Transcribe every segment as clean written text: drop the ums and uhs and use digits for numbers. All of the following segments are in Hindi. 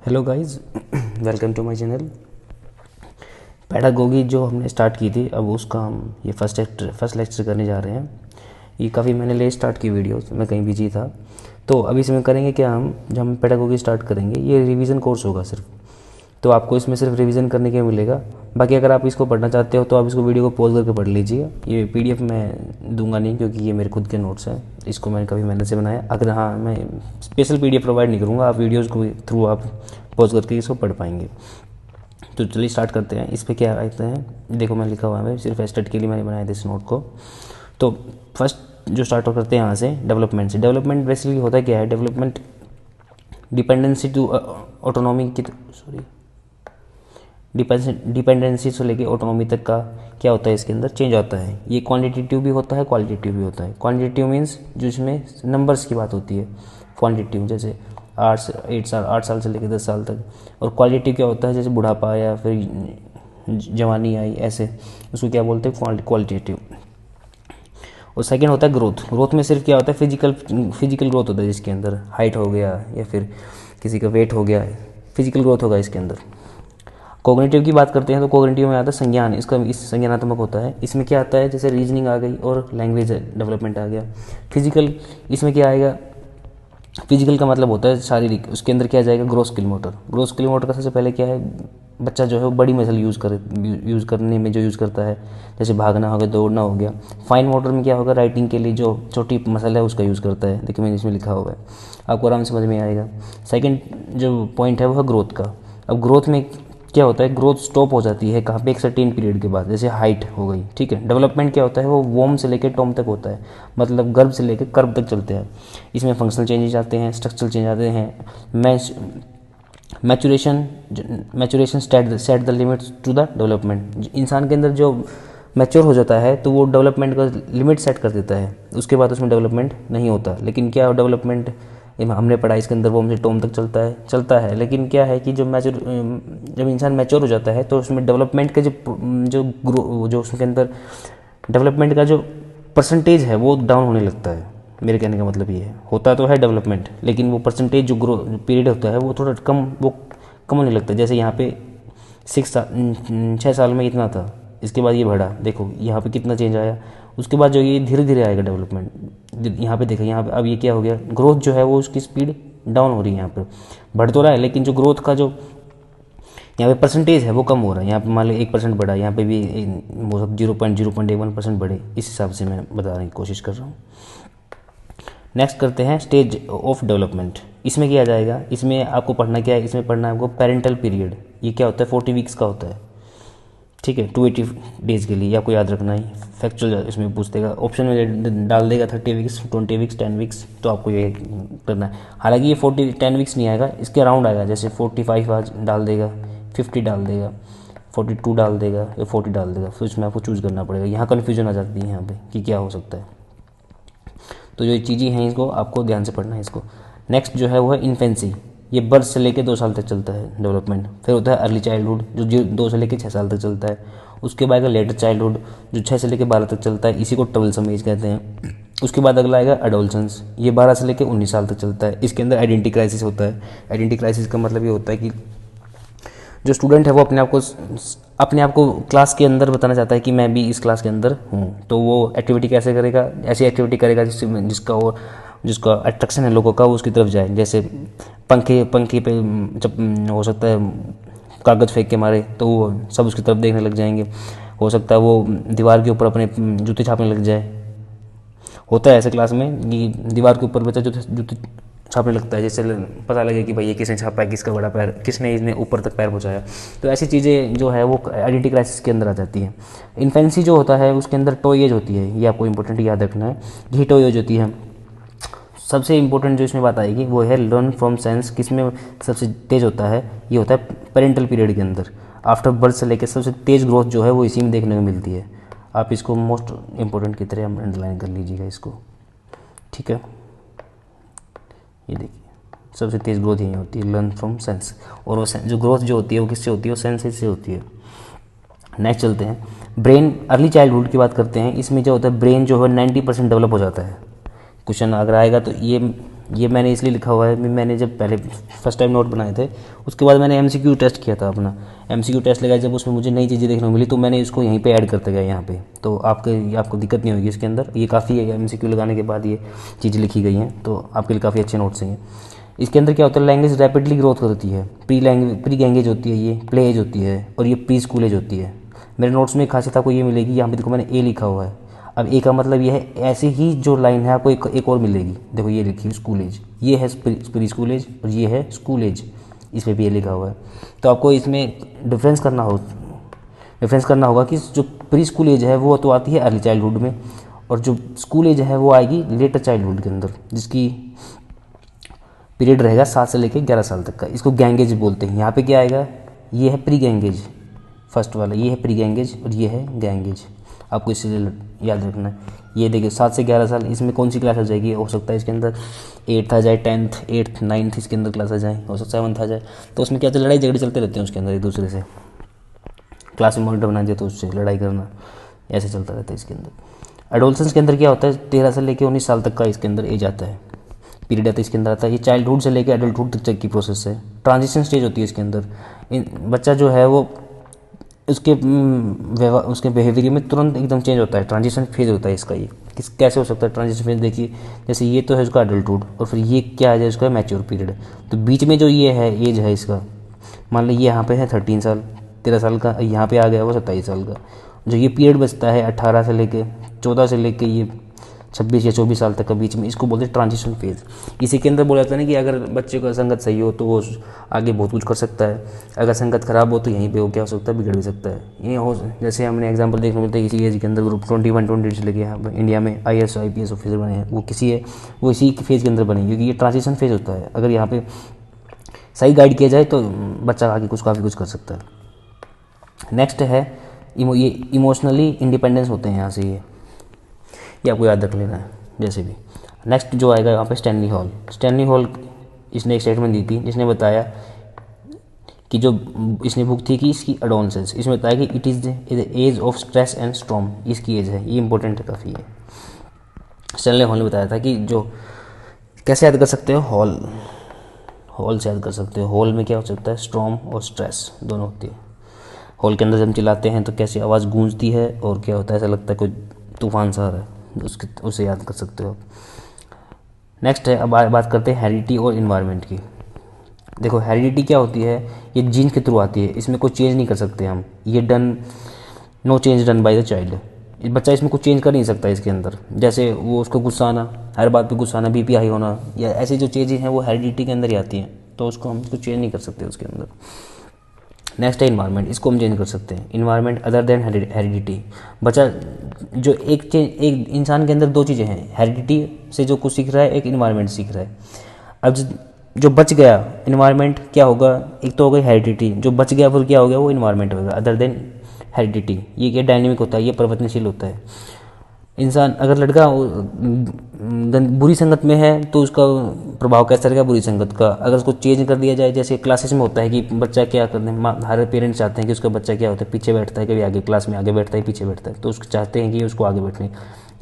Hello guys, welcome to my channel. Pedagogy जो हमने स्टार्ट की थी, अब उसका हम ये फर्स्ट लेक्चर करने जा रहे हैं। ये काफ़ी मैंने लेट स्टार्ट की वीडियोस, मैं कहीं बिजी था। तो अभी इसमें करेंगे क्या, हम जब हम पैडागोगी स्टार्ट करेंगे, ये रिवीजन कोर्स होगा सिर्फ। तो आपको इसमें सिर्फ रिवीजन करने के मिलेगा। बाकी अगर आप इसको पढ़ना चाहते हो तो आप इसको वीडियो को पॉज करके पढ़ लीजिए। ये पीडीएफ मैं दूंगा नहीं, क्योंकि ये मेरे खुद के नोट्स हैं। इसको मैंने काफ़ी मेहनत से बनाया। अगर हाँ, मैं स्पेशल पीडीएफ प्रोवाइड नहीं करूँगा, आप वीडियोज़ को थ्रू आप पॉज करके इसको पढ़ पाएंगे। तो चलिए स्टार्ट करते हैं। इस पर क्या कहते हैं, देखो मैं लिखा हुआ है, सिर्फ स्टार्ट के लिए मैंने बनाया था इस नोट को। तो फर्स्ट जो स्टार्ट करते हैं यहाँ से, डेवलपमेंट से। डेवलपमेंट बेसिकली होता क्या है, डेवलपमेंट डिपेंडेंसी टू ऑटोनॉमी की, डिपेंडेंसी से लेके ऑटोनॉमी तक का क्या होता है, इसके अंदर चेंज आता है। ये क्वांटिटेटिव भी होता है, क्वालिटेटिव भी होता है। क्वांटिटेटिव मीन्स जो इसमें नंबर्स की बात होती है, क्वांटिटेटिव जैसे 8 साल से लेकर 10 साल तक। और क्वालिटी क्या होता है, जैसे बुढ़ापा या फिर जवानी आई, ऐसे उसको क्या बोलते हैं, क्वालिटेटिव। और सेकंड होता है ग्रोथ। ग्रोथ में सिर्फ क्या होता है, फिजिकल ग्रोथ होता है, जिसके अंदर हाइट हो गया या फिर किसी का वेट हो गया, फिजिकल ग्रोथ होगा इसके अंदर। कोग्निटिव की बात करते हैं तो कोग्निटिव में आता है संज्ञान, इसका इस संज्ञानात्मक होता है। इसमें क्या आता है, जैसे रीजनिंग आ गई और लैंग्वेज डेवलपमेंट आ गया। फिजिकल, इसमें क्या आएगा, फिजिकल का मतलब होता है शारीरिक। उसके अंदर क्या जाएगा, gross skill motor. Gross skill motor का सबसे पहले क्या है, बच्चा जो है वो बड़ी मसल यूज़ करने में जो यूज़ करता है, जैसे भागना हो गया, दौड़ना हो गया। फाइन मोटर में क्या होगा, राइटिंग के लिए जो छोटी मसल है उसका यूज़ करता है। देखिए मैंने इसमें लिखा हुआ है, आपको आराम से समझ में आएगा। सेकेंड जो पॉइंट है वो है ग्रोथ का। अब ग्रोथ में क्या होता है, ग्रोथ स्टॉप हो जाती है कहाँ पे, एक सर्टेन पीरियड के बाद, जैसे हाइट हो गई, ठीक है। डेवलपमेंट क्या होता है, वो वोम से लेकर टॉम तक होता है, मतलब गर्भ से लेकर कर्व तक चलते हैं। इसमें फंक्शनल चेंजेस आते हैं, स्ट्रक्चरल चेंज आते हैं। Maturation set the limits to the development. इंसान के अंदर जो मैच्योर हो जाता है तो वो डेवलपमेंट का लिमिट सेट कर देता है, उसके बाद उसमें डेवलपमेंट नहीं होता। लेकिन क्या डेवलपमेंट हमने पढ़ा, इसके अंदर वो हमसे टॉम तक चलता है। लेकिन क्या है कि जब इंसान मैच्योर हो जाता है तो उसमें डेवलपमेंट के जो उसके अंदर डेवलपमेंट का जो परसेंटेज है वो डाउन होने लगता है। मेरे कहने का मतलब ये है, होता तो है डेवलपमेंट, लेकिन वो परसेंटेज जो पीरियड होता है वो थोड़ा कम होने लगता है। जैसे यहाँ पे 6 साल में इतना था, इसके बाद ये बढ़ा, देखो यहाँ पे कितना चेंज आया। उसके बाद जो ये धीरे धीरे आएगा डेवलपमेंट। यहाँ पे देखो, यहाँ पे अब ये क्या हो गया, ग्रोथ जो है वो उसकी स्पीड डाउन हो रही है। यहाँ पे बढ़ तो रहा है, लेकिन जो ग्रोथ का जो यहाँ पे परसेंटेज है वो कम हो रहा है। यहाँ पे मान लो 1% बढ़ा, यहाँ पे भी वो सब 0.01% बढ़े। इस हिसाब से मैं बताने की कोशिश कर रहा हूँ। नेक्स्ट करते हैं स्टेज ऑफ डेवलपमेंट। इसमें क्या जाएगा, इसमें आपको पढ़ना क्या है, इसमें पढ़ना है आपको पेरेंटल पीरियड। ये क्या होता है, 40 वीक्स का होता है, ठीक है, 280 डेज़ के लिए। आपको याद रखना है, फैक्चुअल इसमें पूछ देगा, ऑप्शन में डाल देगा 30 वीक्स, 20 वीक्स, 10 वीक्स। तो आपको ये करना है। हालांकि ये 10 वीक्स नहीं आएगा, इसके अराउंड आएगा। जैसे 45 आज डाल देगा, 50 डाल देगा, 42 डाल देगा या 40 डाल देगा। फिर उसमें आपको चूज़ करना पड़ेगा। यहाँ कन्फ्यूजन आ जाती है यहाँ पे कि क्या हो सकता है। तो जो चीज़ें हैं इसको आपको ध्यान से पढ़ना है इसको। नेक्स्ट जो है वो है इन्फेंसी। ये बर्थ से लेकर 2 साल तक चलता है डेवलपमेंट। फिर होता है अर्ली चाइल्डहुड, जो 2 से लेकर 6 साल तक चलता है। उसके बाद लेटर चाइल्डहुड, जो 6 से लेकर 12 तक चलता है, इसी को ट्रबलसम एज कहते हैं। उसके बाद अगला आएगा एडोलसेंस, ये 12 से लेकर 19 साल तक चलता है। इसके अंदर आइडेंटिटी क्राइसिस होता है। आइडेंटिटी क्राइसिस का मतलब ये होता है कि जो स्टूडेंट है वो अपने आप को क्लास के अंदर बताना चाहता है कि मैं भी इस क्लास के अंदर हूँ। तो वो एक्टिविटी कैसे करेगा, ऐसी एक्टिविटी करेगा जिसका अट्रैक्शन है लोगों का, वो उसकी तरफ जाए। जैसे पंखे पे जब हो सकता है कागज़ फेंक के मारे तो वो सब उसकी तरफ देखने लग जाएंगे। हो सकता है वो दीवार के ऊपर अपने जूते छापने लग जाए। होता है ऐसे क्लास में कि दीवार के ऊपर बच्चा जूते छापने लगता है, जैसे पता लगे कि भाई ये किसने छापा है, किसका बड़ा पैर, किसने इसने ऊपर तक पैर पहुँचाया। तो ऐसी चीज़ें जो है वो आइडेंटिटी क्राइसिस के अंदर आ जाती हैं। इन्फेंसी जो होता है उसके अंदर टॉय एज होती है, ये आपको इंपॉर्टेंट याद रखना है। यही टॉय एज होती है। सबसे इंपॉर्टेंट जो इसमें बात आएगी वो है लर्न फ्रॉम सेंस। किसमें सबसे तेज होता है, ये होता है पेरेंटल पीरियड के अंदर। आफ्टर बर्थ से लेकर सबसे तेज ग्रोथ जो है वो इसी में देखने को मिलती है। आप इसको मोस्ट इंपॉर्टेंट की तरह अंडरलाइन कर लीजिएगा इसको, ठीक है। ये देखिए, सबसे तेज़ ग्रोथ यही होती है, लर्न फ्रॉम सेंस। और वो जो ग्रोथ जो होती है वो किससे होती है, वो सेंस से होती है। नेक्स्ट चलते हैं ब्रेन। अर्ली चाइल्डहुड की बात करते हैं। इसमें क्या होता है, ब्रेन जो है 90% डेवलप हो जाता है। क्वेश्चन अगर आएगा तो ये ये मैंने इसलिए लिखा हुआ है, मैंने जब पहले फर्स्ट टाइम नोट बनाए थे उसके बाद मैंने एमसीक्यू टेस्ट किया था अपना, एमसीक्यू टेस्ट लगाया, जब उसमें मुझे नई चीज़ें देखने को मिली तो मैंने इसको यहीं पे ऐड करते गया यहाँ पे, तो आपको दिक्कत नहीं होगी इसके अंदर। ये काफ़ी है, एमसीक्यू लगाने के बाद ये चीज़ें लिखी गई हैं, तो आपके लिए काफ़ी अच्छे नोट्स हैं। इसके अंदर क्या होता है, लैंग्वेज रैपिडली ग्रोथ करती है, प्री गैंगेज होती है, ये प्ले एज होती है, और ये प्री स्कूल एज होती है। मेरे नोट्स में खासियत आपको ये मिलेगी, यहाँ पे देखो मैंने ए लिखा हुआ है। अब ए का मतलब ये है, ऐसे ही जो लाइन है आपको एक और मिलेगी, देखो ये लिखी है स्कूल एज, ये है प्री स्कूल एज और ये है स्कूल एज, इसमें भी ये लिखा हुआ है। तो आपको इसमें डिफरेंस करना होगा कि जो प्री स्कूल एज है वो तो आती है अर्ली चाइल्डहुड में, और जो स्कूल एज है वो आएगी लेटर चाइल्डहुड के अंदर, जिसकी पीरियड रहेगा 7 से लेकर 11 साल तक का। इसको गैंगेज बोलते हैं। यहाँ पे क्या आएगा, ये है प्री गैंगेज, फर्स्ट वाला ये है प्री गैंगेज और ये है गैंगेज, आपको इसलिए याद रखना है। ये देखिए 7 से 11 साल, इसमें कौन सी क्लास आ जाएगी, हो सकता है इसके अंदर 8th आ जाए, 10th 8th 9th इसके अंदर क्लास आ जाए, हो सकता है 7th आ जाए। तो उसमें क्या लड़ाई झगड़े चलते रहते हैं उसके अंदर एक दूसरे से, क्लास में मॉनिटर बना दिया तो उससे लड़ाई करना, ऐसे चलता रहता है इसके अंदर। एडोलसेंस के अंदर क्या होता है, 13 से लेकर 19 साल तक का इसके अंदर एज आता है, पीरियड आता है इसके अंदर आता है। ये चाइल्डहुड से लेकर एडल्टहुड तक की प्रोसेस है। ट्रांजिशन स्टेज होती है इसके अंदर। बच्चा जो है वो उसके बिहेवियर में तुरंत एकदम चेंज होता है, ट्रांजिशन फेज होता है इसका। ये कैसे हो सकता है ट्रांजिशन फेज, देखिए जैसे ये तो है उसका एडल्टहुड, और फिर ये क्या है उसका मैच्योर पीरियड। तो बीच में जो ये है एज है इसका, मान लो ये यहाँ पे है 13 साल 13 साल का, यहाँ पे आ गया वो 27 साल का। जो ये पीरियड बचता है 18 से लेके 14 से लेके ये 26 या 24 साल तक का बीच में, इसको बोलते हैं ट्रांजिशन फेज। इसी के अंदर बोला जाता है ना कि अगर बच्चे का संगत सही हो तो वो आगे बहुत कुछ कर सकता है, अगर संगत खराब हो तो यहीं पे वो क्या हो सकता है, बिगड़ भी सकता है। ये हो जैसे हमने एग्जांपल देखने मिलता है इसी एज के अंदर ग्रुप 21-22 से लेके यहाँ इंडिया में IAS IPS ऑफिसर बने हैं, वो इसी फेज़ के अंदर बने, क्योंकि ये ट्रांजिशन फेज होता है। अगर यहाँ पे सही गाइड किया जाए तो बच्चा आगे काफ़ी कुछ कर सकता है। नेक्स्ट है ये इमोशनली इंडिपेंडेंस होते हैं यहाँ से, ये आपको याद रख लेना है जैसे भी। नेक्स्ट जो आएगा यहाँ पे स्टैनली हॉल इसने एक स्टेटमेंट दी थी जिसने बताया कि जो इसने बुक थी कि इसकी एडोलसेंस, इसमें बताया कि it is the age of stress and storm, इसकी एज है, ये इंपॉर्टेंट है काफ़ी है। स्टैनली हॉल ने बताया था कि जो कैसे याद कर सकते हो, हॉल से याद कर सकते हो। हॉल में क्या हो सकता है, स्टॉर्म और स्ट्रेस दोनों होती है। हॉल के अंदर जब हम चिल्लाते हैं तो कैसी आवाज़ गूंजती है, और क्या होता है, ऐसा लगता है कोई तूफान सा आ रहा है, उसे याद कर सकते हो। नेक्स्ट है, अब बात करते हैं हेरिडिटी और इन्वायरमेंट की। देखो हेरिडिटी क्या होती है, ये जीन के थ्रू आती है, इसमें कोई चेंज नहीं कर सकते हम, ये no change done by the child. बच्चा इसमें कुछ चेंज कर नहीं सकता इसके अंदर, जैसे वो उसको गुस्सा आना, हर बात पे गुस्सा आना, BP हाई होना, या ऐसी जो चीज़ें हैं वो हेरिडिटी के अंदर ही आती हैं, तो उसको हम कुछ चेंज नहीं कर सकते उसके अंदर। नेक्स्ट है इन्वायरमेंट, इसको हम चेंज कर सकते हैं। इन्वायरमेंट अदर देन हेरिडिटी, बच्चा जो एक इंसान के अंदर 2 चीज़ें हैं, हेरिडिटी से जो कुछ सीख रहा है, एक इन्वायरमेंट सीख रहा है। अब जो बच गया इन्वायरमेंट क्या होगा, एक तो हो गई हेरिडिटी, जो बच गया फिर क्या हो गया, वो इन्वायरमेंट होगा अदर देन हेरिडिटी। ये क्या डायनेमिक होता है, ये परिवर्तनशील होता है। इंसान अगर लड़का बुरी संगत में है तो उसका प्रभाव कैसा रहेगा बुरी संगत का। अगर उसको चेंज कर दिया जाए, जैसे क्लासेस में होता है कि बच्चा क्या करते हैं, हर पेरेंट्स चाहते हैं कि उसका बच्चा क्या होता है, पीछे बैठता है, कभी आगे क्लास में आगे बैठता है, पीछे बैठता है, तो उसको चाहते हैं कि उसको आगे बैठने,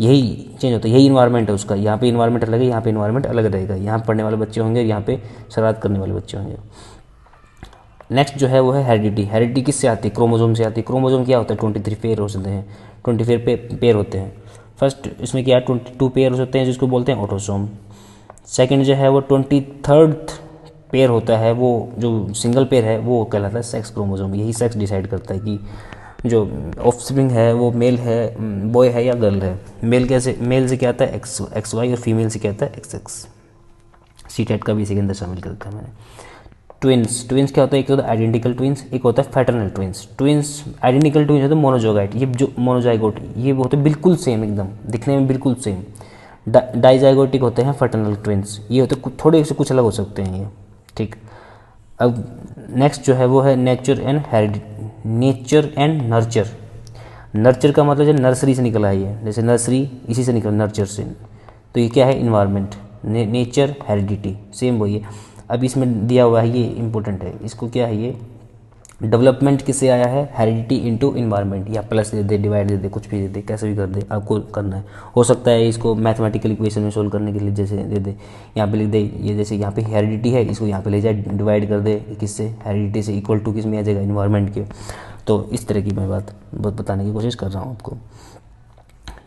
यही चेंज होता है, यही इन्वायरमेंट है उसका। यहाँ पे इन्वायरमेंट अलग है, यहाँ पे इन्वायरमेंट अलग रहेगा। यहाँ पढ़ने वाले बच्चे होंगे, यहाँ पे शरारत करने वाले बच्चे होंगे। नेक्स्ट जो है वो है हेरिडिटी। हेरिडिटी किससे आती है, क्रोमोजोम से आती है। क्रोमोजोम क्या होता है, 23 पेयर हो सकते हैं, 24 पेयर होते हैं। फर्स्ट इसमें क्या 22 पेयर होते हैं जिसको बोलते हैं ऑटोसोम। सेकंड जो है वो 23rd पेयर होता है, वो जो सिंगल पेयर है वो कहलाता है सेक्स क्रोमोसोम। यही सेक्स डिसाइड करता है कि जो ऑफस्प्रिंग है वो मेल है, बॉय है या गर्ल है। मेल से क्या आता है XY, और फीमेल से क्या आता है XX। CTET का भी इसी के अंदर शामिल कर रखा है मैंने। ट्विंस क्या होता है, एक होता है आइडेंटिकल ट्विंस, एक होता है फैटर्नल ट्विंस। आइडेंटिकल ट्विंस होते हैं मोनोजोगाइट, ये जो मोनोजाइगोट ये होते हैं बिल्कुल सेम, एकदम दिखने में बिल्कुल सेम। डाइजाइगोटिक होते हैं फैटर्नल ट्विंस, ये होते हैं थोड़े से कुछ अलग हो सकते हैं ये, ठीक। अब नेक्स्ट जो है वो है नेचर एंड नर्चर। नर्चर का मतलब जो नर्सरी से निकला है, ये जैसे नर्सरी इसी से निकला, नर्चर से। तो ये क्या है, इन्वायरमेंट। नेचर हेरिडिटी सेम वही है। अब इसमें दिया हुआ है, ये इंपॉर्टेंट है, इसको क्या है, ये डेवलपमेंट किससे आया है, हेरिडिटी इनटू इन्वायरमेंट, या प्लस दे दे, डिवाइड दे दे, कुछ भी दे दे, कैसे भी कर दे, आपको करना है। हो सकता है इसको मैथमेटिकल इक्वेशन में सोल्व करने के लिए जैसे दे दे, यहाँ पे लिख दे, ये जैसे यहाँ पे हेरिडिटी है, इसको यहाँ पे ले जाए डिवाइड कर दे, किससे, हेरिडिटी से इक्वल टू किस में आ जाएगा, इन्वायरमेंट के। तो इस तरह की मैं बात बताने की कोशिश कर रहा हूँ आपको।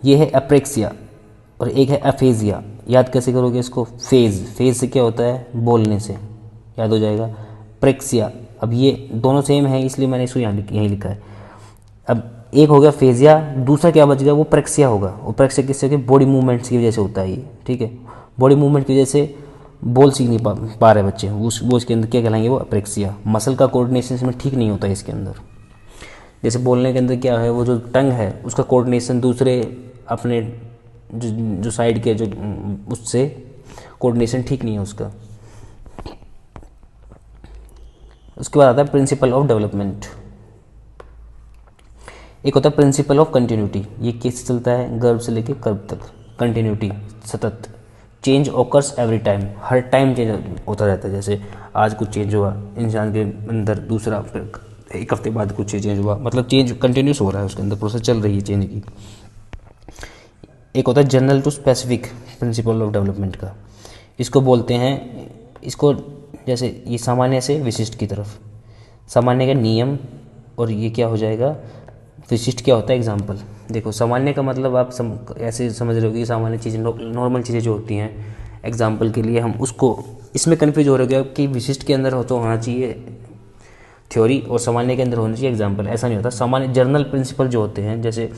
ये है अप्रेक्सिया और एक है अफेजिया। याद कैसे करोगे इसको, फेज से क्या होता है, बोलने से, याद हो जाएगा। प्रेक्सिया, अब ये दोनों सेम है इसलिए मैंने इसको यहीं लिखा है। अब एक हो गया फेजिया, दूसरा क्या बच गया, वो प्रेक्सिया होगा। वो प्रेक्सिया किससे होगी, बॉडी मूवमेंट्स की वजह से होता है ये, ठीक है। बॉडी मूवमेंट की वजह से बोल सीख नहीं पा रहे बच्चे, वो इसके अंदर क्या कहलाएंगे, वो अप्रेक्सिया। मसल का कोऑर्डिनेशन इसमें ठीक नहीं होता है इसके अंदर। जैसे बोलने के अंदर क्या है, वो जो टंग है उसका कोऑर्डिनेशन दूसरे अपने जो साइड के जो उससे कोऑर्डिनेशन ठीक नहीं है उसका। उसके बाद आता है प्रिंसिपल ऑफ डेवलपमेंट। एक होता है प्रिंसिपल ऑफ कंटिन्यूटी, ये कैसे चलता है, गर्भ से लेके कर्ब तक, कंटिन्यूटी, सतत। चेंज ऑकर्स एवरी टाइम, हर टाइम चेंज होता रहता है। जैसे आज कुछ चेंज हुआ इंसान के अंदर, दूसरा फिर एक हफ्ते बाद कुछ चेंज हुआ, मतलब चेंज कंटिन्यूस हो रहा है उसके अंदर, प्रोसेस चल रही है चेंज की। एक होता है general to specific principle of development का, इसको बोलते हैं, इसको जैसे ये सामान्य से विशिष्ट की तरफ, सामान्य का नियम, और ये क्या हो जाएगा, विशिष्ट क्या होता है, एग्जाम्पल। देखो सामान्य का मतलब आप ऐसे समझ रहे हो कि सामान्य चीज़ें, नॉर्मल चीज़ें जो होती हैं, एग्जाम्पल के लिए हम उसको, इसमें कन्फ्यूज हो रहे हो कि विशिष्ट के अंदर हो तो होना चाहिए थ्योरी और सामान्य के अंदर होना चाहिए एग्जाम्पल, ऐसा नहीं होता। सामान्य जनरल प्रिंसिपल जो होते हैं, जैसे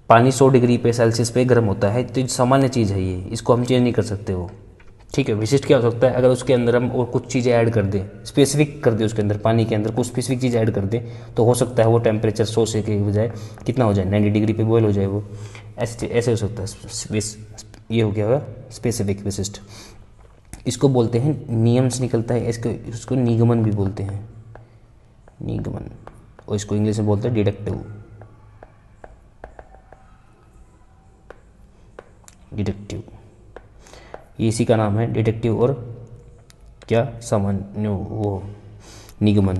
पानी 100 डिग्री पे सेल्सियस पे गर्म होता है, तो सामान्य चीज़ है ये, इसको हम चेंज नहीं कर सकते वो, ठीक है। विशिष्ट क्या हो सकता है, अगर उसके अंदर हम और कुछ चीज़ें ऐड कर दें, स्पेसिफिक कर दें, उसके अंदर पानी के अंदर कुछ स्पेसिफिक चीज़ ऐड कर दें, तो हो सकता है वो टेम्परेचर 100 से के बजाय कितना हो जाए, 90 डिग्री पे बॉयल हो जाए वो, ऐसे हो सकता है। ये हो गया होगा स्पेसिफिक, विशिष्ट। इसको बोलते हैं नियम से निकलता है, इसको निगमन भी बोलते हैं, निगमन, और इसको इंग्लिश में बोलते हैं डिडक्टिव, डिडक्टिव, ये इसी का नाम है, डिडक्टिव और क्या, सामान्य, वो निगमन,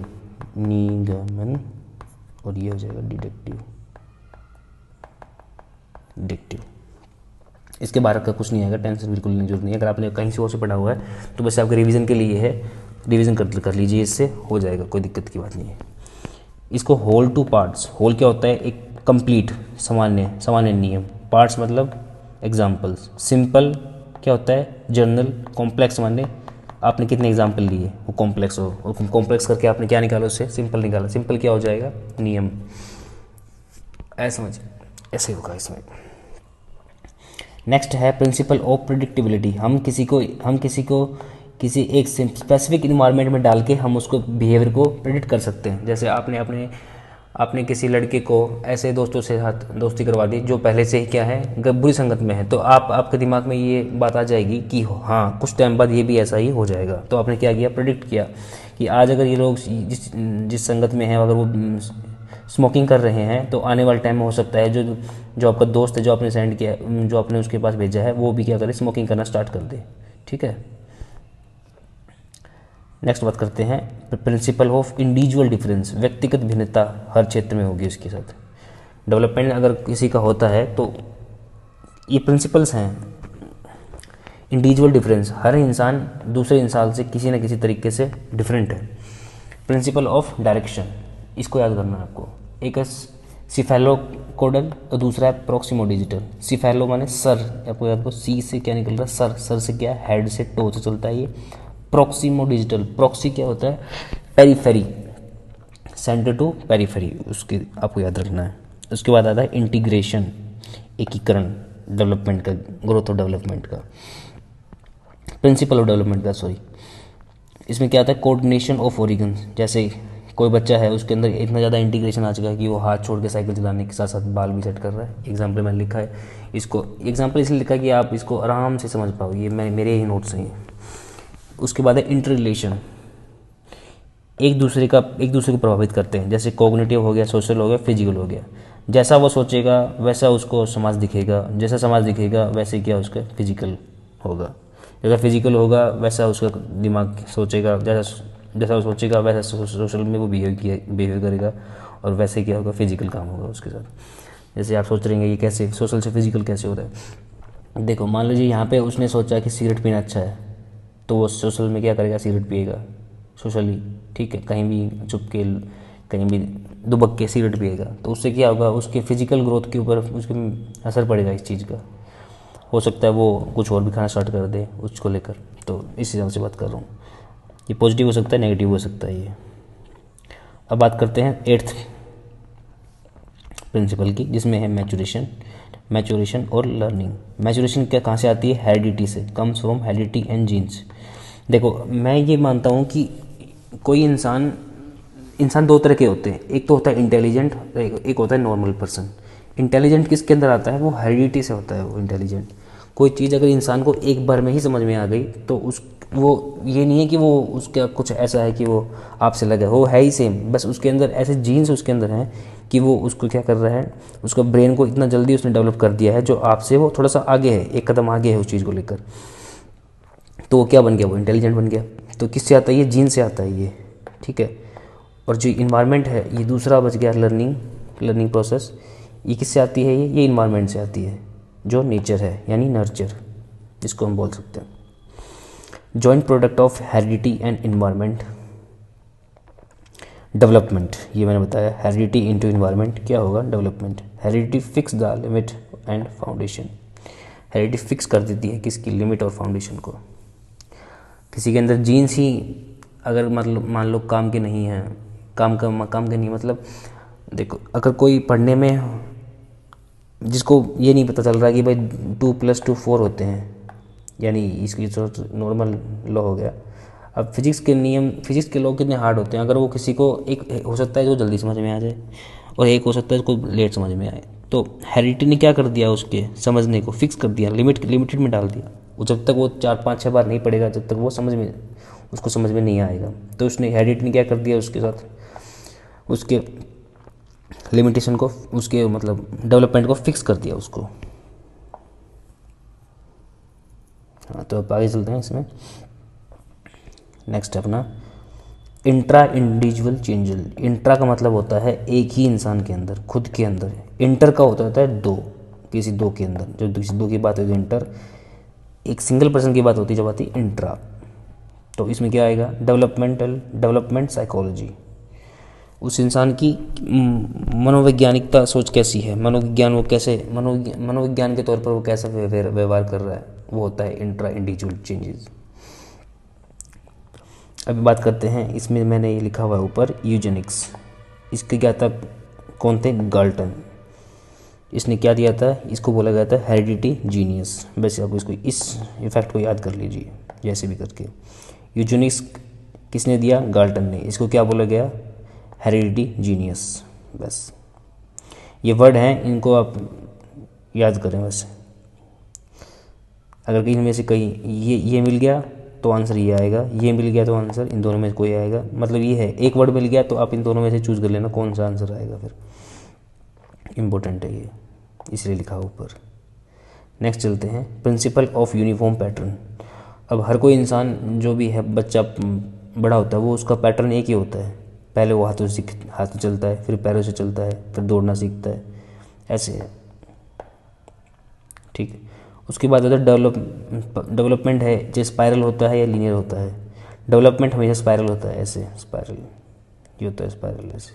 और ये हो जाएगा डिडक्टिव, डिडक्टिव। इसके बारे का कुछ नहीं आएगा, टेंशन बिल्कुल नहीं, जरूरत नहीं है। अगर आपने कहीं से और से पढ़ा हुआ है तो बस आपके रिवीजन के लिए है, रिवीजन कर लीजिए, इससे हो जाएगा, कोई दिक्कत की बात नहीं है। इसको होल टू पार्ट्स, होल क्या होता है, एक कंप्लीट, सामान्य नियम, पार्ट्स मतलब एग्जाम्पल्स, सिंपल क्या होता है, जनरल, कॉम्प्लेक्स माने आपने कितने एग्जाम्पल लिए वो कॉम्प्लेक्स हो, और कॉम्प्लेक्स करके आपने क्या निकाला, उससे सिंपल निकाला, सिंपल क्या हो जाएगा, नियम। ऐसे समझ, ऐसे होगा इसमें। नेक्स्ट है प्रिंसिपल ऑफ प्रिडिक्टिबिलिटी। हम किसी को किसी एक स्पेसिफिक इन्वायरमेंट में डाल के हम उसको बिहेवियर को प्रिडिक्ट कर सकते हैं। जैसे आपने किसी लड़के को ऐसे दोस्तों से साथ दोस्ती करवा दी जो पहले से ही क्या है, बुरी संगत में है, तो आपके दिमाग में ये बात आ जाएगी कि हाँ कुछ टाइम बाद ये भी ऐसा ही हो जाएगा। तो आपने क्या किया, प्रिडिक्ट किया कि आज अगर ये लोग जिस संगत में हैं, अगर वो स्मोकिंग कर रहे हैं, तो आने वाले टाइम में हो सकता है जो आपका दोस्त है, जो आपने सेंड किया, जो आपने उसके पास भेजा है, वो भी क्या करे, स्मोकिंग करना स्टार्ट कर दे, ठीक है। नेक्स्ट बात करते हैं प्रिंसिपल ऑफ इंडिविजुअल डिफरेंस, व्यक्तिगत भिन्नता हर क्षेत्र में होगी उसके साथ। डेवलपमेंट अगर किसी का होता है तो ये प्रिंसिपल्स हैं, इंडिविजुअल डिफरेंस, हर इंसान दूसरे इंसान से किसी न किसी तरीके से डिफरेंट है। प्रिंसिपल ऑफ डायरेक्शन, इसको याद करना है आपको। एक है सिफेलोकोडल और दूसरा है प्रोक्सिमोडिजिटल। सिफेलो माने सर, आपको याद को सी से क्या निकल रहा है, सर से क्या, हेड से, टो से चलता है ये। प्रोक्सिमोडिजिटल, प्रोक्सी क्या होता है, पेरीफेरी, सेंटर टू पेरीफेरी, उसके आपको याद रखना है। उसके बाद आता है इंटीग्रेशन, एकीकरण डेवलपमेंट का, ग्रोथ और डेवलपमेंट का, प्रिंसिपल ऑफ डेवलपमेंट का, सॉरी। इसमें क्या आता है, कोऑर्डिनेशन ऑफ ऑर्गन्स। जैसे कोई बच्चा है, उसके अंदर इतना ज़्यादा इंटीग्रेशन आ चुका है कि वो हाथ छोड़ के साइकिल चलाने के साथ साथ बाल भी सेट कर रहा है। एग्जाम्पल मैंने लिखा है, इसको एग्जाम्पल इसलिए लिखा है कि आप इसको आराम से समझ पाओ, ये मेरे ही नोट्स हैं। उसके बाद है इंटर रिलेशन, एक दूसरे को प्रभावित करते हैं। जैसे कॉग्निटिव हो गया, सोशल हो गया, फिजिकल हो गया। जैसा वो सोचेगा वैसा उसको समाज दिखेगा, जैसा समाज दिखेगा वैसे क्या उसका फिजिकल होगा, जैसा फिजिकल होगा वैसा उसका दिमाग सोचेगा, जैसा जैसा वो सोचेगा वैसा सोशल में वो बिहेव करेगा, और वैसे क्या होगा, फिजिकल काम होगा उसके साथ। जैसे आप सोच रहे हैं ये कैसे सोशल से फिजिकल कैसे हो रहा है। देखो मान लीजिए यहाँ पे उसने सोचा कि सिगरेट पीना अच्छा है, तो वो सोशल में क्या करेगा, सिगरेट पिएगा सोशली, ठीक है, कहीं भी छुप के, कहीं भी दुबक के सिगरेट पिएगा, तो उससे क्या होगा, उसके फिजिकल ग्रोथ के ऊपर उसके असर पड़ेगा इस चीज़ का। हो सकता है वो कुछ और भी खाना स्टार्ट कर दे उसको लेकर। तो इस हिसाब से बात कर रहा हूँ, ये पॉजिटिव हो सकता है, नेगेटिव हो सकता है ये। अब बात करते हैं 8th प्रिंसिपल की, जिसमें है मैचुरेशन और लर्निंग। मैचुरेशन क्या कहाँ से आती है, हेरिडिटी से, comes from heredity and genes. देखो मैं ये मानता हूँ कि कोई इंसान दो तरह के होते हैं, एक तो होता है इंटेलिजेंट, एक होता है नॉर्मल पर्सन। इंटेलिजेंट किसके अंदर आता है, वो हेरिडिटी से होता है वो इंटेलिजेंट। कोई चीज़ अगर इंसान को एक बार में ही समझ में आ गई तो वो ये नहीं है कि वो उसका कुछ ऐसा है कि वो आपसे लगा, वो है ही सेम, बस उसके अंदर ऐसे जीन्स उसके अंदर हैं कि वो उसको क्या कर रहा है, उसका ब्रेन को इतना जल्दी उसने डेवलप कर दिया है जो आपसे वो थोड़ा सा आगे है, एक कदम आगे है उस चीज़ को लेकर। तो वो क्या बन गया, वो इंटेलिजेंट बन गया। तो किससे आता है, ये जीन से आता है ये, ठीक है। और जो इन्वायरमेंट है, ये दूसरा बच गया लर्निंग प्रोसेस, ये किससे आती है, ये इन्वायरमेंट से आती है, जो नेचर है यानी नर्चर, इसको हम बोल सकते हैं। Joint product of heredity and environment development, ये मैंने बताया, हेरिडिटी इनटू इन्वायरमेंट क्या होगा, development. Heredity fix the limit and foundation, heredity fix कर देती है किसकी, लिमिट और फाउंडेशन को। किसी के अंदर जीन्स ही अगर मतलब मान लो काम के नहीं है, काम के नहीं मतलब, देखो अगर कोई पढ़ने में जिसको ये नहीं पता चल रहा कि भाई 2 + 2 4 होते हैं, यानी इसकी जो नॉर्मल लॉ हो गया। अब फिजिक्स के लॉ कितने हार्ड होते हैं, अगर वो किसी को, एक हो सकता है जो जल्दी समझ में आ जाए और एक हो सकता है उसको लेट समझ में आए। तो हेरिडिटी ने क्या कर दिया, उसके समझने को फिक्स कर दिया, लिमिटेड में डाल दिया। वो जब तक वो 4 5 6 बार नहीं पढ़ेगा, जब तक वो उसको समझ में नहीं आएगा। तो उसने हेरिडिटी ने क्या कर दिया, उसके साथ उसके लिमिटेशन को, उसके मतलब डेवलपमेंट को फिक्स कर दिया उसको। हाँ, तो अब आगे चलते हैं इसमें। नेक्स्ट अपना इंट्रा इंडिविजुअल चेंजेस। इंट्रा का मतलब होता है एक ही इंसान के अंदर, खुद के अंदर। इंटर का होता है दो, किसी दो के अंदर, जब किसी दो की बात होती है इंटर, एक सिंगल पर्सन की बात होती है जब आती है इंट्रा। तो इसमें क्या आएगा, डेवलपमेंट साइकोलॉजी, उस इंसान की मनोवैज्ञानिकता सोच कैसी है, मनोविज्ञान वो कैसे मनोविज्ञान के तौर पर वो कैसा व्यवहार कर रहा है, वो होता है इंट्रा इंडिविजुअल चेंजेस। अभी बात करते हैं, इसमें मैंने ये लिखा हुआ है ऊपर यूजेनिक्स। इसके क्या था, कौन थे, गाल्टन। इसने क्या दिया था, इसको बोला गया था हेरिडिटी जीनियस। वैसे आप इसको इस इफेक्ट को याद कर लीजिए जैसे भी करके। यूजेनिक्स किसने दिया, गाल्टन ने। इसको क्या बोला गया, हेरिडिटी जीनियस। बस ये वर्ड हैं, इनको आप याद करें। वैसे अगर कहीं में से कहीं ये मिल गया तो आंसर ये आएगा, ये मिल गया तो आंसर इन दोनों में से कोई आएगा। मतलब ये है, एक वर्ड मिल गया तो आप इन दोनों में से चूज़ कर लेना कौन सा आंसर आएगा, फिर इम्पोर्टेंट है ये, इसलिए लिखा ऊपर। नेक्स्ट चलते हैं, प्रिंसिपल ऑफ यूनिफॉर्म पैटर्न। अब हर कोई इंसान जो भी है, बच्चा बड़ा होता है, वो उसका पैटर्न एक ही होता है। पहले वो हाथों चलता है, फिर पैरों से चलता है, फिर दौड़ना सीखता है, ऐसे है, ठीक है। उसके बाद अगर डेवलपमेंट है, जो स्पायरल होता है या लीनियर होता है। डेवलपमेंट हमेशा स्पायरल होता है, ऐसे स्पायरल, ये होता है स्पायरल ऐसे।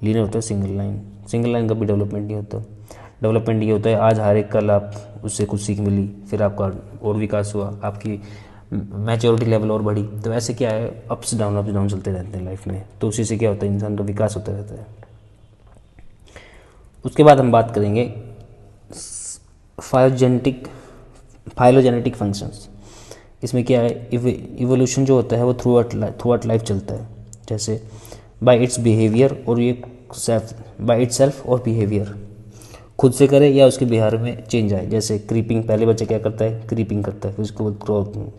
लीनियर होता है सिंगल लाइन का भी डेवलपमेंट नहीं होता। डेवलपमेंट ये होता है, आज हारे कल आप उससे कुछ सीख मिली, फिर आपका और विकास हुआ, आपकी मैच्योरिटी लेवल और बढ़ी। तो ऐसे क्या है, अप्स डाउन चलते रहते हैं लाइफ में। तो उसी से क्या होता है, इंसान का विकास होता रहता है। उसके बाद हम बात करेंगे फाइलोजेनेटिक फंक्शंस। इसमें क्या है, इवोल्यूशन जो होता है वो थ्रू आउट लाइफ चलता है। जैसे बाय इट्स बिहेवियर, और ये बाय इट सेल्फ और बिहेवियर, खुद से करे या उसके बिहार में चेंज आए। जैसे क्रीपिंग, पहले बच्चा क्या करता है, क्रीपिंग करता है, फिर उसको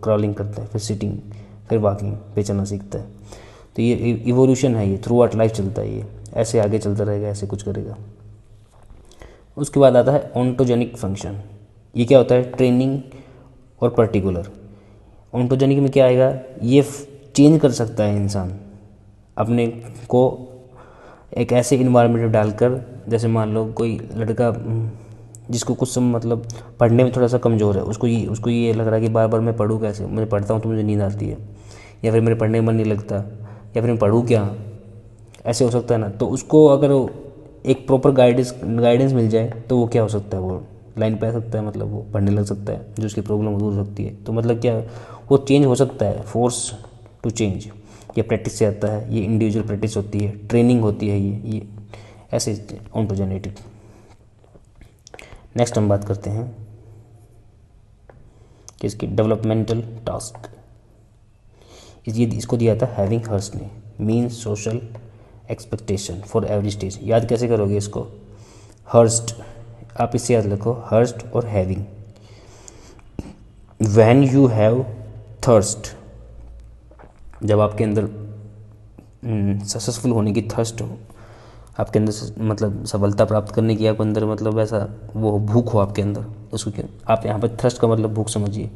क्रॉलिंग करता है, फिर सिटिंग, फिर वॉकिंग पे चलना सीखता है। तो ये इवोल्यूशन है, ये थ्रू आउट लाइफ चलता है, ये ऐसे आगे चलता रहेगा, ऐसे कुछ करेगा। उसके बाद आता है ऑन्टोजेनिक फंक्शन। ये क्या होता है, ट्रेनिंग और पर्टिकुलर। ऑन्टोजेनिक में क्या आएगा, ये चेंज कर सकता है इंसान अपने को एक ऐसे इन्वायरमेंट में डालकर, जैसे मान लो कोई लड़का जिसको कुछ मतलब पढ़ने में थोड़ा सा कमज़ोर है, उसको ये लग रहा है कि बार बार मैं पढ़ूँ कैसे, मैं पढ़ता हूँ तो मुझे नींद आती है, या फिर मेरे पढ़ने में मन नहीं लगता, या फिर मैं पढ़ूँ क्या, ऐसे हो सकता है ना। तो उसको अगर एक प्रॉपर गाइडेंस मिल जाए तो वो क्या हो सकता है, वो लाइन पे आ सकता है, मतलब वो पढ़ने लग सकता है, जो उसकी प्रॉब्लम दूर हो सकती है। तो मतलब क्या, वो चेंज हो सकता है, फोर्स टू चेंज। ये प्रैक्टिस से आता है, ये इंडिविजुअल प्रैक्टिस होती है, ट्रेनिंग होती है, ये ऐसे ऑन्टोजेनेटिक। नेक्स्ट हम बात करते हैं कि इसकी डेवलपमेंटल टास्क, इसको दिया था हैविंग हर्स्ट ने, mean social expectation for every stage. याद कैसे करोगे इसको, हर्स्ट, आप इससे याद रखो, हर्स्ट और having. When you have thirst, जब आपके अंदर सक्सेसफुल होने की थर्स्ट हो, आपके अंदर मतलब सफलता प्राप्त करने की आपके अंदर मतलब ऐसा वो भूख हो आपके अंदर, उसको क्या आप यहाँ पर थर्स्ट का मतलब भूख समझिए।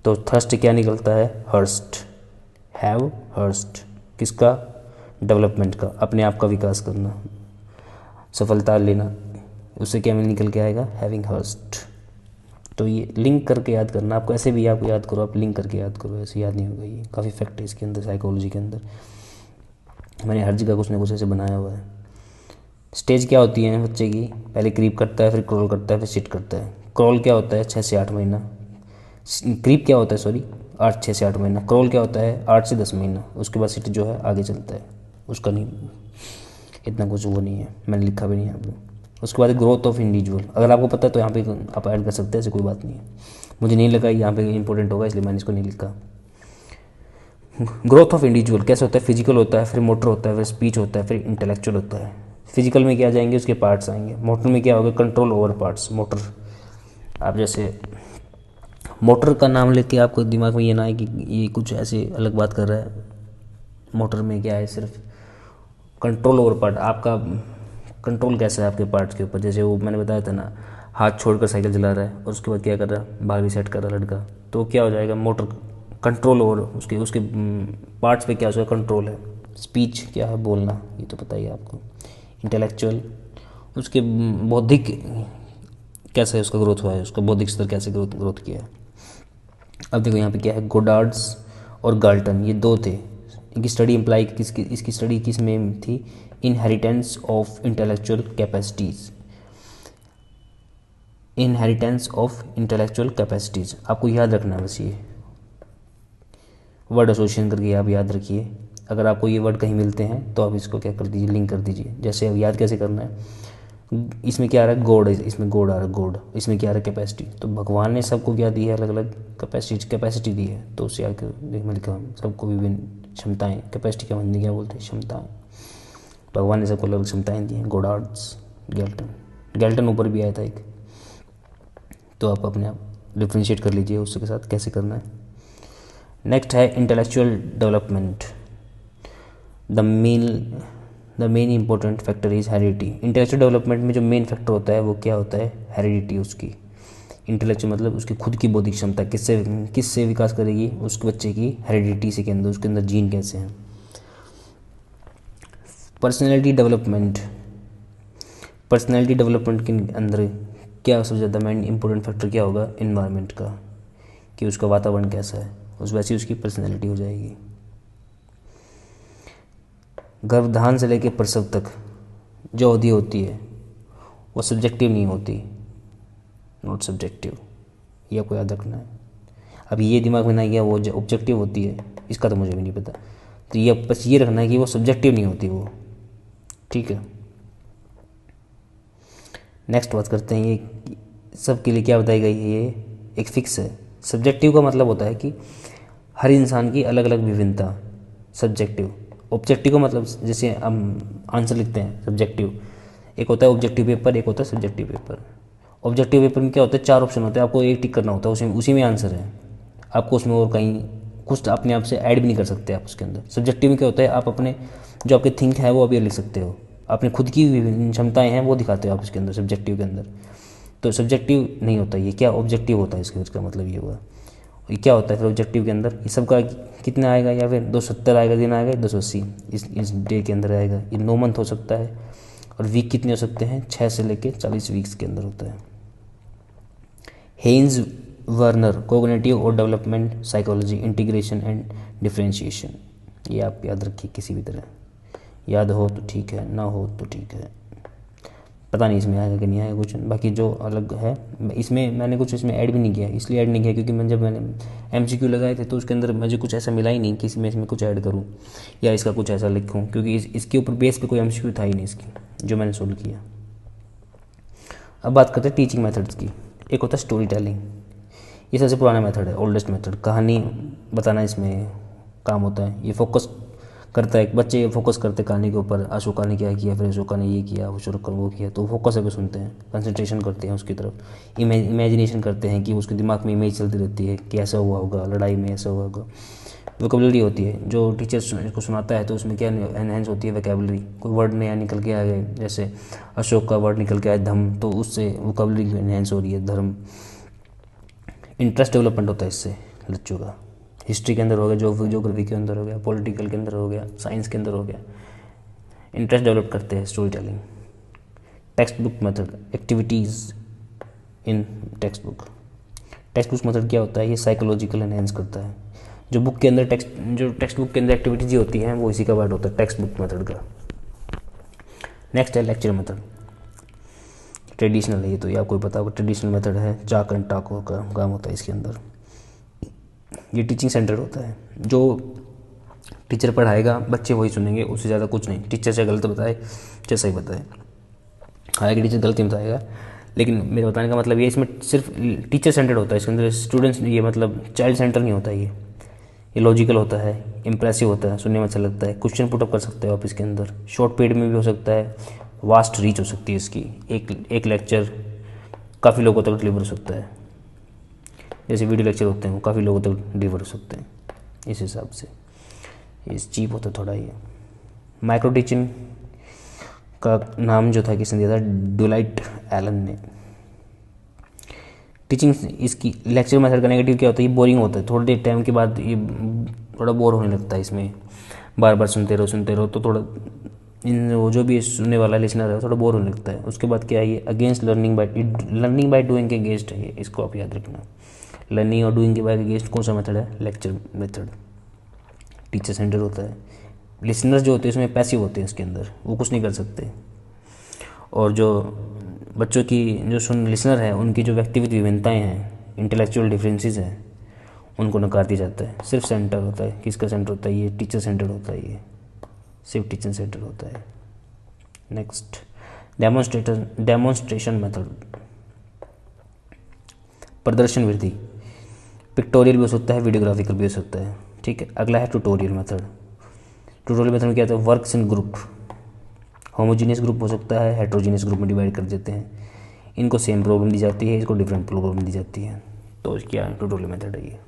तो थर्स्ट क्या निकलता है, हर्स्ट, हैव हर्स्ट, किसका, डेवलपमेंट का, अपने आप का विकास करना, सफलता लेना, उससे क्या में निकल के आएगा, हैविंग हर्स्ट। तो ये लिंक करके याद करना, आपको ऐसे भी आपको याद करो, आप लिंक करके याद करो, ऐसे याद नहीं होगा। ये काफ़ी फैक्ट है इसके अंदर, साइकोलॉजी के अंदर मैंने हर जगह कुछ ना कुछ ऐसे बनाया हुआ है। स्टेज क्या होती है बच्चे की, पहले क्रीप करता है, फिर क्रॉल करता है, फिर सिट करता है। क्रॉल क्या होता है 6 से 8 महीना, क्रीप क्या होता है सॉरी 6 से 8 महीना, क्रॉल क्या होता है 8 से 10 महीना, उसके बाद सिट जो है आगे चलता है, उसका नहीं इतना कुछ वो नहीं है, मैंने लिखा भी नहीं है आपको। उसके बाद ग्रोथ ऑफ इंडिविजुअल, अगर आपको पता है तो यहाँ पे आप ऐड कर सकते हैं, ऐसी कोई बात नहीं है, मुझे नहीं लगा यहाँ पे इंपॉर्टेंट होगा इसलिए मैंने इसको नहीं लिखा। ग्रोथ ऑफ इंडिविजुअल कैसे होता है, फिजिकल होता है, फिर मोटर होता है, फिर स्पीच होता है, फिर इंटेलेक्चुअल होता है। फिजिकल में क्या जाएंगे, उसके पार्ट्स आएंगे। मोटर में क्या होगा, कंट्रोल ओवर पार्ट्स, मोटर। आप जैसे मोटर का नाम लेके आपको दिमाग में ये ना है कि ये कुछ ऐसे अलग बात कर रहा है। मोटर में क्या है, सिर्फ कंट्रोल ओवर पार्ट, आपका कंट्रोल कैसा है आपके पार्ट्स के ऊपर। जैसे वो मैंने बताया था ना, हाथ छोड़कर साइकिल चला रहा है और उसके बाद क्या कर रहा है, बाल भी सेट कर रहा है लड़का, तो क्या हो जाएगा, मोटर कंट्रोल ओवर उसके उसके पार्ट्स पे क्या हो जाएगा, कंट्रोल है। स्पीच क्या है, बोलना, ये तो पता ही है आपको। इंटेलेक्चुअल, उसके बौद्धिक कैसे उसका ग्रोथ हुआ है, उसका बौद्धिक स्तर कैसे ग्रोथ किया है। अब देखो यहाँ पे क्या है, गोडार्ड्स और गाल्टन, ये दो थे। इनकी स्टडी इम्प्लाई इसकी स्टडी किस में थी, inheritance of intellectual capacities, inheritance of intellectual capacities. आपको याद रखना है बस, ये वर्ड एसोसिएशन करके आप याद रखिए। अगर आपको ये वर्ड कहीं मिलते हैं तो आप इसको क्या कर दीजिए, लिंक कर दीजिए। जैसे अब याद कैसे करना है, इसमें क्या आ रहा है, गॉड है, इसमें गॉड आ रहा है, गॉड, इसमें क्या आ रहा है, कैपेसिटी। तो भगवान ने सबको क्या दी है, अलग अलग कैपेसिटी दी है। तो उससे आकर में लिखा, सबको विभिन्न क्षमताएँ, कैपेसिटी क्या बनती, क्या बोलते हैं, क्षमताएँ। भगवान ने सबको अलग क्षमताएँ दी हैं। गोडार्ड्स, गैल्टन ऊपर भी आया था एक, तो आप अपने आप डिफ्रेंशिएट कर लीजिए उसके साथ कैसे करना है। नेक्स्ट है intellectual development. The main important factor is heredity. Intellectual development में जो मेन फैक्टर होता है वो क्या होता है, हेरिडिटी उसकी। इंटेलेक्चुअल मतलब उसकी खुद की बौद्धिक क्षमता किससे विकास करेगी, उसके बच्चे की हेरिडिटी से के अंदर, उसके अंदर जीन कैसे हैं। पर्सनैलिटी डेवलपमेंट के अंदर क्या सबसे ज़्यादा मेन इंपॉर्टेंट फैक्टर क्या होगा, इन्वायरमेंट का, कि उसका वातावरण कैसा है, उस वैसी उसकी पर्सनैलिटी हो जाएगी। गर्भधान से लेकर प्रसव तक जो अवधि होती है वो सब्जेक्टिव नहीं होती, नॉट सब्जेक्टिव, ये आपको याद रखना है। अब ये दिमाग में ना गया, वो जो ऑब्जेक्टिव होती है इसका तो मुझे भी नहीं पता, तो ये बस ये रखना है कि वो सब्जेक्टिव नहीं होती वो, ठीक है। नेक्स्ट बात करते हैं, ये सबके लिए क्या बताई गई है, ये एक फिक्स है। सब्जेक्टिव का मतलब होता है कि हर इंसान की अलग अलग विभिन्नता, सब्जेक्टिव। ऑब्जेक्टिव का मतलब जैसे हम आंसर लिखते हैं, सब्जेक्टिव एक होता है ऑब्जेक्टिव पेपर, एक होता है सब्जेक्टिव पेपर। ऑब्जेक्टिव पेपर में क्या होता है, 4 ऑप्शन होते हैं, आपको एक टिक करना होता है, उसी में आंसर है, आपको उसमें और कहीं कुछ अपने आप से ऐड भी नहीं कर सकते आप उसके अंदर। सब्जेक्टिव में क्या होता है, आप अपने जो आपके थिंक है वो अभी लिख सकते हो, अपने खुद की विभिन्न क्षमताएँ हैं वो दिखाते हो आप उसके अंदर, सब्जेक्टिव के अंदर। तो सब्जेक्टिव नहीं होता ये, क्या ऑब्जेक्टिव होता है, इसका मतलब ये हुआ। ये क्या होता है फिर ऑब्जेक्टिव के अंदर, ये सबका कितना आएगा, या फिर 270 आएगा, दिन आएगा 280 इस डे के अंदर आएगा। ये 9 मंथ हो सकता है। और वीक कितने हो सकते हैं, 6 से लेके 40 वीक्स के अंदर होता है। हेन्स वर्नर कोग्निटिव और development psychology integration and differentiation, ये आप याद रखिए, किसी भी तरह याद हो तो ठीक है, ना हो तो ठीक है, पता नहीं इसमें आएगा कि नहीं आएगा कुछ। बाकी जो अलग है इसमें मैंने कुछ इसमें ऐड भी नहीं किया, इसलिए ऐड नहीं किया क्योंकि जब मैंने MCQ लगाए थे तो उसके अंदर मुझे कुछ ऐसा मिला ही नहीं कि इसमें कुछ ऐड करूँ या इसका कुछ ऐसा लिखूँ, क्योंकि इसके ऊपर बेस पे कोई MCQ था ही नहीं इसकी जो मैंने सोल्व किया। अब बात करते हैं टीचिंग मेथड्स की। एक होता है स्टोरी टेलिंग, ये सबसे पुराना मेथड है, ओल्डेस्ट मेथड। कहानी बताना इसमें काम होता है। ये फोकस करता है, बच्चे फोकस करते हैं कहानी के ऊपर, अशोका ने क्या किया, फिर अशोका ने ये किया, अशोका ने वो किया, तो फोकस है सुनते हैं, कंसंट्रेशन करते हैं उसकी तरफ, इमेजिनेशन करते हैं कि उसके दिमाग में इमेज चलती रहती है कि ऐसा हुआ होगा, लड़ाई में ऐसा हुआ होगा। वोकेबलरी होती है, जो टीचर को सुनाता है तो उसमें क्या एनहेंस होती है वोकेबलरी, कोई वर्ड नया निकल के आ गए, जैसे अशोक का वर्ड निकल के आया धम, तो उससे वोकेबलरी एनहेंस हो रही है, धर्म। इंटरेस्ट डेवलपमेंट होता है इससे बच्चों का, हिस्ट्री के अंदर हो गया, ज्योग्राफी के अंदर हो गया, पॉलिटिकल के अंदर हो गया, साइंस के अंदर हो गया, इंटरेस्ट डेवलप करते हैं storytelling. Textbook method, activities in textbook. Textbook method क्या होता है, ये साइकोलॉजिकल एनहेंस करता है। जो टेक्स्ट बुक के अंदर एक्टिविटीज होती हैं वो इसी का पार्ट होता है, टेक्स्ट बुक मेथड का। नेक्स्ट है लेक्चर मेथड, ट्रेडिशनल है ये तो, ये आपको पता होगा, ट्रेडिशनल मेथड है, चाक एंड टाको का काम होता है इसके अंदर। ये टीचिंग सेंटर होता है, जो टीचर पढ़ाएगा बच्चे वही सुनेंगे, उससे ज़्यादा कुछ नहीं। टीचर चाहे गलत बताए चाहे सही बताए, हालांकि टीचर गलती बताएगा, लेकिन मेरे बताने का मतलब ये इसमें सिर्फ टीचर सेंटर्ड होता है, इसके अंदर स्टूडेंट्स, ये मतलब चाइल्ड सेंटर नहीं होता ये लॉजिकल होता है, इंप्रेसिव होता है, सुनने में अच्छा लगता है, क्वेश्चन पुटअप कर सकते हो आप इसके अंदर, शॉर्ट पीरियड में भी हो सकता है, वास्ट रीच हो सकती है इसकी, एक लेक्चर काफ़ी लोगों तक डिलीवर हो सकता है, जैसे वीडियो लेक्चर होते हैं वो काफ़ी लोगों तक डिलीवर हो सकते हैं। इस हिसाब से ये चीप होता है थोड़ा। ये माइक्रो टीचिंग का नाम जो था किसने दिया था, डुलाइट एलन ने। टीचिंग इसकी लेक्चर मेथड का नेगेटिव क्या होता है, ये बोरिंग होता है, थोड़ी देर टाइम के बाद ये थोड़ा बोर होने लगता है, इसमें बार बार सुनते रहो तो थोड़ा वो जो भी सुनने वाला लिसनर है थोड़ा बोर होने लगता है। उसके बाद क्या है, ये अगेंस्ट लर्निंग बाय डूइंग के अगेंस्ट है, इसको आप याद रखना। लर्निंग और डूइंग के बाय अगेंस्ट कौन सा मेथड है, लेक्चर मेथड, टीचर सेंटर होता है। लिसनर जो होते हैं उसमें पैसिव होते हैं, इसके अंदर वो कुछ नहीं कर सकते, और जो बच्चों की जो लिसनर है उनकी जो व्यक्तिगत विभिन्नताएं हैं, इंटेलेक्चुअल डिफरेंसेस हैं, उनको नकार दिया जाता है। सिर्फ सेंटर होता है, किसका सेंटर होता है, ये टीचर सेंटर होता है, ये सिर्फ टीचर सेंटर होता है। नेक्स्ट डेमोन्स्ट्रेशन मेथड, प्रदर्शन वृद्धि, पिक्टोरियल भी हो सकता है, वीडियोग्राफिकल भी हो सकता है, ठीक है। अगला है ट्यूटोरियल मेथड। ट्यूटोरियल मेथड में क्या होता है, works in group, homogeneous group हो सकता है, हेट्रोजीनियस ग्रुप में डिवाइड कर देते हैं, इनको सेम प्रॉब्लम दी जाती है, इसको डिफरेंट प्रॉब्लम दी जाती है, तो क्या ट्यूटोरियल मेथड है ये।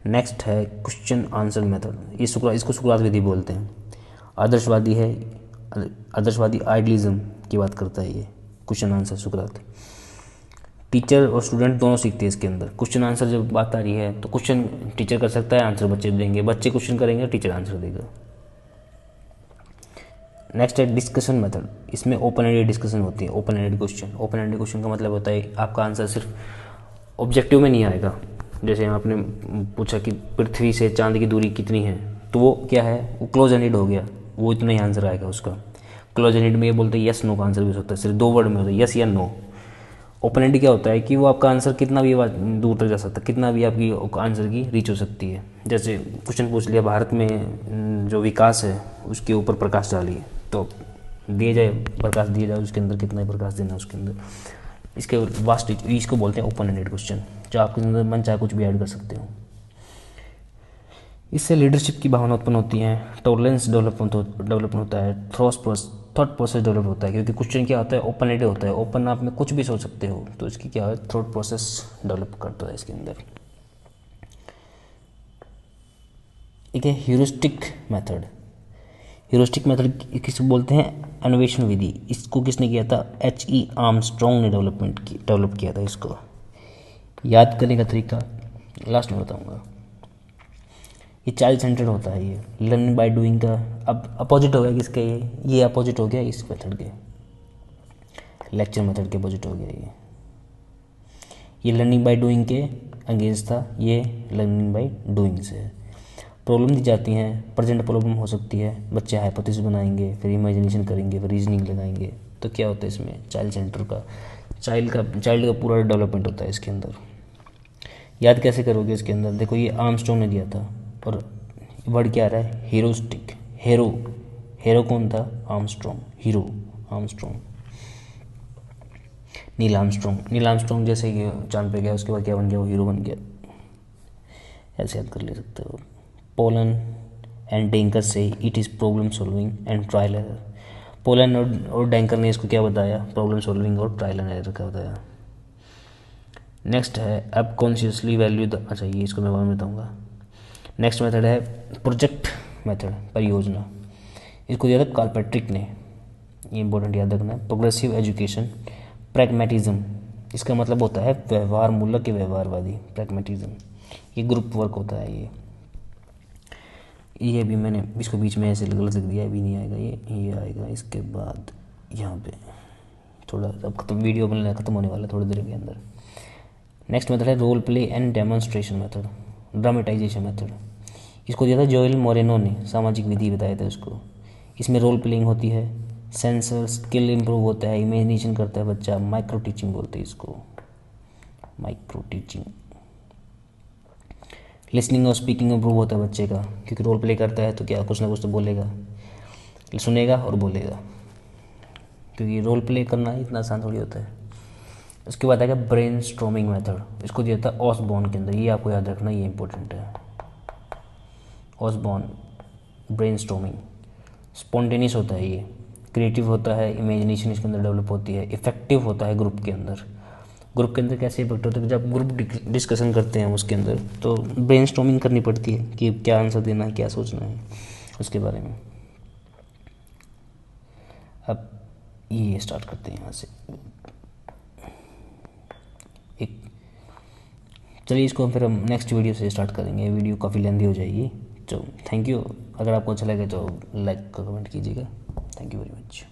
नेक्स्ट है क्वेश्चन आंसर मेथड, ये इसको सुकरात विधि बोलते हैं। आदर्शवादी है, आदर्शवादी आइडियलिज्म की बात करता है ये क्वेश्चन आंसर सुकरात। टीचर और स्टूडेंट दोनों सीखते हैं इसके अंदर। क्वेश्चन आंसर जब बात आ रही है तो क्वेश्चन टीचर कर सकता है, आंसर बच्चे देंगे, बच्चे क्वेश्चन करेंगे, टीचर आंसर देगा। नेक्स्ट है डिस्कशन मेथड, इसमें ओपन एंडेड डिस्कशन होती है, open ended question. Open ended question का मतलब होता है आपका आंसर सिर्फ ऑब्जेक्टिव में नहीं आएगा, जैसे आपने पूछा कि पृथ्वी से चांद की दूरी कितनी है, तो वो क्या है, वो क्लोज एंडेड हो गया, वो इतना ही आंसर आएगा उसका। क्लोज एंडेड में ये बोलते हैं यस नो का आंसर भी हो सकता है, सिर्फ 2 वर्ड में होता है, यस या नो। ओपन एंडेड क्या होता है कि वो आपका आंसर कितना भी दूर तक जा सकता है, कितना भी आपकी आंसर की रीच हो सकती है। जैसे क्वेश्चन पूछ लिया, भारत में जो विकास है उसके ऊपर प्रकाश डालिए, तो दिए जाए प्रकाश दिया जाए, उसके अंदर कितना ही प्रकाश देना है उसके अंदर, इसके वास्ट, इसको बोलते हैं ओपन एंडेड क्वेश्चन, जो आपके अंदर मन चाहे कुछ भी ऐड कर सकते हो। इससे लीडरशिप की भावना उत्पन्न होती है, टॉलरेंस डेवलप होता है, थॉट प्रोसेस डेवलप होता है, क्योंकि क्वेश्चन क्या होता है, ओपन एंडेड होता है, ओपन आप में कुछ भी सोच सकते हो, तो इसकी क्या है, थॉट प्रोसेस डेवलप करता है इसके अंदर। एक है ह्यूरिस्टिक मेथड। ह्यूरिस्टिक मेथड किसको बोलते हैं, अन्वेषण विधि। इसको किसने किया था, H.E. आर्मस्ट्रॉन्ग ने डेवलप किया था इसको। याद करने का तरीका लास्ट में बताऊंगा। ये चाइल्ड सेंटर्ड होता है, ये लर्निंग बाय डूइंग का अब अपोजिट हो गया किसके, ये अपोजिट हो गया इस मेथड के, लेक्चर मेथड के अपोजिट हो गया ये लर्निंग बाय डूइंग के अगेंस्ट था, ये लर्निंग बाय डूइंग से। प्रॉब्लम दी जाती हैं, प्रेजेंट प्रॉब्लम हो सकती है, बच्चे हाइपोथेसिस बनाएंगे, फिर इमेजिनेशन करेंगे, फिर रीजनिंग लगाएंगे, तो क्या होता है इसमें चाइल्ड सेंटर का चाइल्ड का पूरा डेवलपमेंट होता है इसके अंदर। याद कैसे करोगे इसके अंदर, देखो ये आर्मस्ट्रॉन्ग ने दिया था और वर्ड क्या आ रहा है, हीरोस्टिक, हेरो कौन था, Armstrong, hero Armstrong, Neil Armstrong जैसे कि चांद पे गया उसके बाद क्या बन गया, वो हीरो बन गया, ऐसे याद कर ले सकते हो। पोलन एंड डेंकर से it is problem solving and trial error, pollen और डेंकर ने इसको क्या बताया, प्रॉब्लम सॉल्विंग और ट्रायल एंड एरर का बताया। नेक्स्ट है अब कॉन्शियसली वैल्यू द, अच्छा ये इसको मैं बाद में बताऊँगा। नेक्स्ट मेथड है प्रोजेक्ट मेथड, परियोजना, इसको दिया था कार्लपैट्रिक ने, ये इंपॉर्टेंट याद रखना है। प्रोग्रेसिव एजुकेशन, प्रैग्मेटिज्म, इसका मतलब होता है व्यवहार मूलक के व्यवहारवादी, प्रैग्मेटिज्म, ये ग्रुप वर्क होता है ये भी मैंने इसको बीच में ऐसे गलत लिख दिया, अभी नहीं आएगा ये आएगा इसके बाद यहाँ पे, थोड़ा अब खत्म वीडियो बनना खत्म होने वाला है थोड़ी देर के अंदर। नेक्स्ट मेथड है role play and demonstration method, dramatisation method, इसको दिया था जोएल मोरेनो ने, सामाजिक विधि बताया था उसको। इसमें रोल प्लेइंग होती है, सेंसर स्किल इंप्रूव होता है, इमेजिनेशन करता है बच्चा, माइक्रो टीचिंग बोलते हैं इसको, माइक्रो टीचिंग। लिसनिंग और स्पीकिंग इंप्रूव होता है बच्चे का, क्योंकि रोल प्ले करता है तो क्या कुछ ना कुछ तो बोलेगा, सुनेगा और बोलेगा, क्योंकि रोल प्ले करना इतना आसान थोड़ी होता है। उसके बाद आएगा ब्रेन स्ट्रॉमिंग मेथड, इसको दिया था ऑसबॉर्न के अंदर, ये आपको याद रखना, ये इंपॉर्टेंट है। ऑसबॉर्न ब्रेन स्ट्रॉमिंग स्पॉन्टेनियस होता है, ये क्रिएटिव होता है, इमेजिनेशन इसके अंदर डेवलप होती है, इफेक्टिव होता है ग्रुप के अंदर। ग्रुप के अंदर कैसे इफेक्ट होता है, जब ग्रुप डिस्कशन करते हैं उसके अंदर तो ब्रेन स्टॉर्मिंग करनी पड़ती है कि क्या आंसर देना है, क्या सोचना है उसके बारे में। अब ये स्टार्ट करते हैं यहाँ से, एक चलिए इसको फिर हम नेक्स्ट वीडियो से स्टार्ट करेंगे, वीडियो काफ़ी लेंथी हो जाएगी। तो थैंक यू, अगर आपको अच्छा लगे तो लाइक कमेंट कीजिएगा। Thank you very much.